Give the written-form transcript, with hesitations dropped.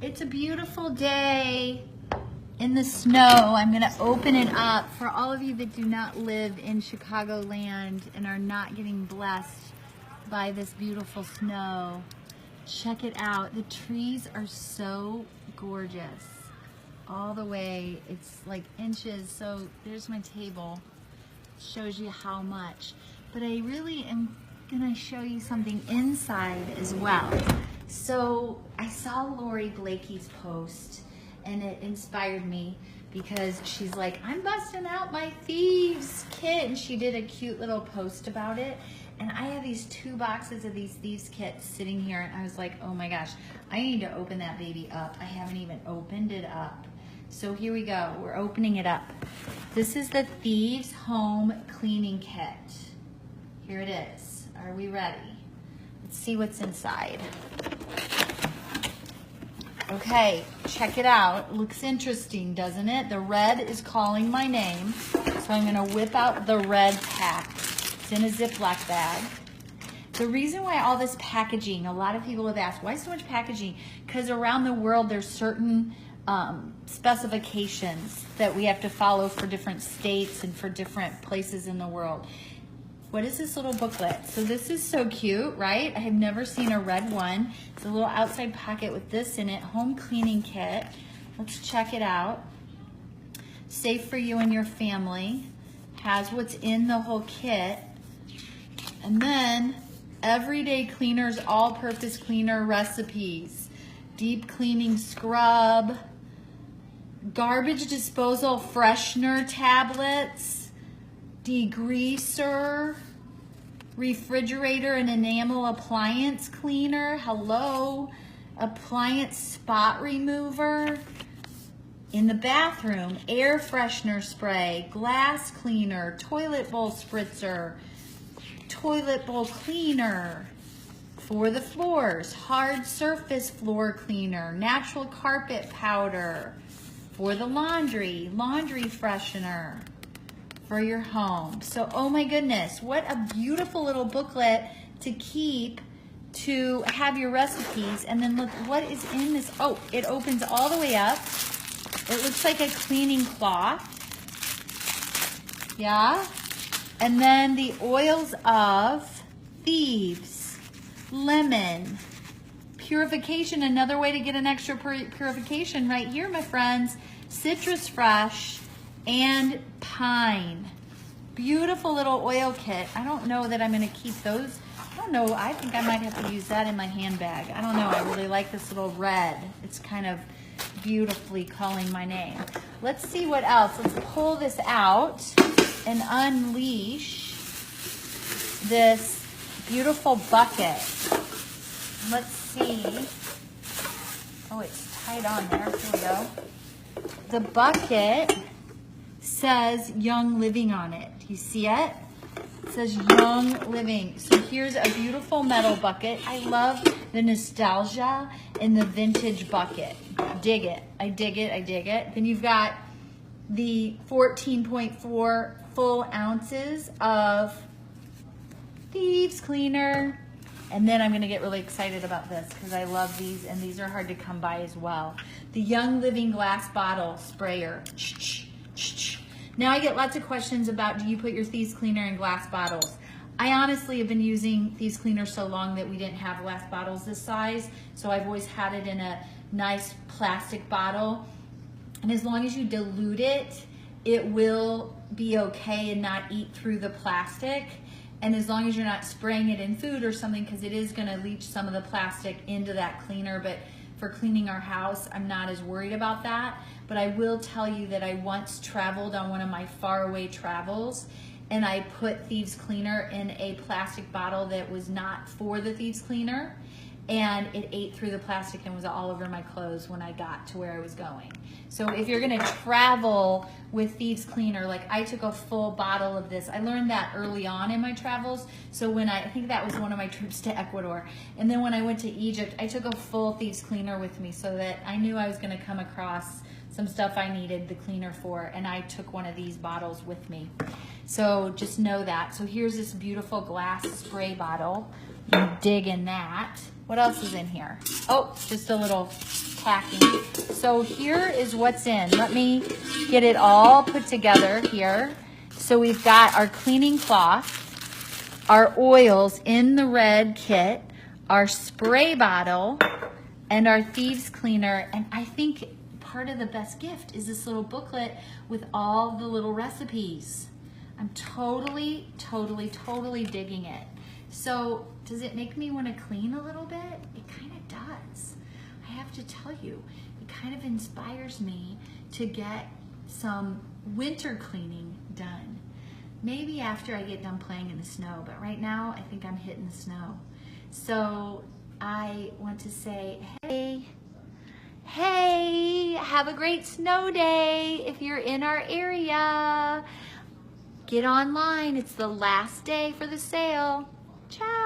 It's a beautiful day in the snow. I'm gonna open it up for all of you that do not live in Chicagoland and are not getting blessed by this beautiful snow. Check it out. The trees are so gorgeous. All the way, it's like inches. So there's my table. Shows you how much. But I really am gonna show you something inside as well. So I saw Lori Blakey's post and it inspired me because she's like, I'm busting out my Thieves kit, and she did a cute little post about it. And I have these 2 boxes of these Thieves kits sitting here, and I was like, oh my gosh, I need to open that baby up. I haven't even opened it up. So here we go, we're opening it up. This is the Thieves Home Cleaning Kit. Here it is. Are we ready? Let's see what's inside. Okay, check it out. It looks interesting, doesn't it? The red is calling my name. So I'm gonna whip out the red pack. It's in a Ziploc bag. The reason why all this packaging, a lot of people have asked, why so much packaging? Because around the world there's certain specifications that we have to follow for different states and for different places in the world. What is this little booklet? So this is so cute, right? I have never seen a red one. It's a little outside pocket with this in it, home cleaning kit. Let's check it out. Safe for you and your family. Has what's in the whole kit. And then everyday cleaners, all-purpose cleaner recipes. Deep cleaning scrub. Garbage disposal freshener tablets. Degreaser, refrigerator and enamel appliance cleaner, hello, appliance spot remover, in the bathroom, air freshener spray, glass cleaner, toilet bowl spritzer, toilet bowl cleaner, for the floors, hard surface floor cleaner, natural carpet powder, for the laundry, laundry freshener, for your home. So, oh my goodness, what a beautiful little booklet to keep, to have your recipes. And then look what is in this. Oh, it opens all the way up. It looks like a cleaning cloth. Yeah. And then the oils of Thieves, lemon, purification, another way to get an extra purification right here, my friends, citrus fresh, and pine. Beautiful little oil kit. I don't know that I'm gonna keep those. I don't know, I think I might have to use that in my handbag. I don't know, I really like this little red. It's kind of beautifully calling my name. Let's see what else. Let's pull this out and unleash this beautiful bucket. Let's see. Oh, it's tied on there, here we go. The bucket says Young Living on it. You see it? It says Young Living. So here's a beautiful metal bucket. I love the nostalgia in the vintage bucket. Dig it. I dig it. I dig it. Then you've got the 14.4 full ounces of Thieves Cleaner. And then I'm going to get really excited about this because I love these, and these are hard to come by as well. The Young Living glass bottle sprayer. Now I get lots of questions about, do you put your Thieves Cleaner in glass bottles? I honestly have been using Thieves Cleaner so long that we didn't have glass bottles this size, so I've always had it in a nice plastic bottle. And as long as you dilute it, it will be okay and not eat through the plastic. And as long as you're not spraying it in food or something, because it is going to leach some of the plastic into that cleaner. But for cleaning our house, I'm not as worried about that. But I will tell you that I once traveled on one of my faraway travels, and I put Thieves Cleaner in a plastic bottle that was not for the Thieves Cleaner, and it ate through the plastic and was all over my clothes when I got to where I was going. So if you're gonna travel with Thieves Cleaner, like I took a full bottle of this. I learned that early on in my travels. So when I think that was one of my trips to Ecuador. And then when I went to Egypt, I took a full Thieves Cleaner with me so that I knew I was gonna come across some stuff I needed the cleaner for, and I took one of these bottles with me. So just know that. So here's this beautiful glass spray bottle. You dig in that. What else is in here? Oh, just a little packing. So here is what's in. Let me get it all put together here. So we've got our cleaning cloth, our oils in the red kit, our spray bottle, and our Thieves Cleaner. And I think part of the best gift is this little booklet with all the little recipes. I'm totally digging it. So does it make me want to clean a little bit? It kind of does. I have to tell you, it kind of inspires me to get some winter cleaning done. Maybe after I get done playing in the snow, but right now I think I'm hitting the snow. So I want to say, hey, have a great snow day if you're in our area. Get online, it's the last day for the sale. Ciao.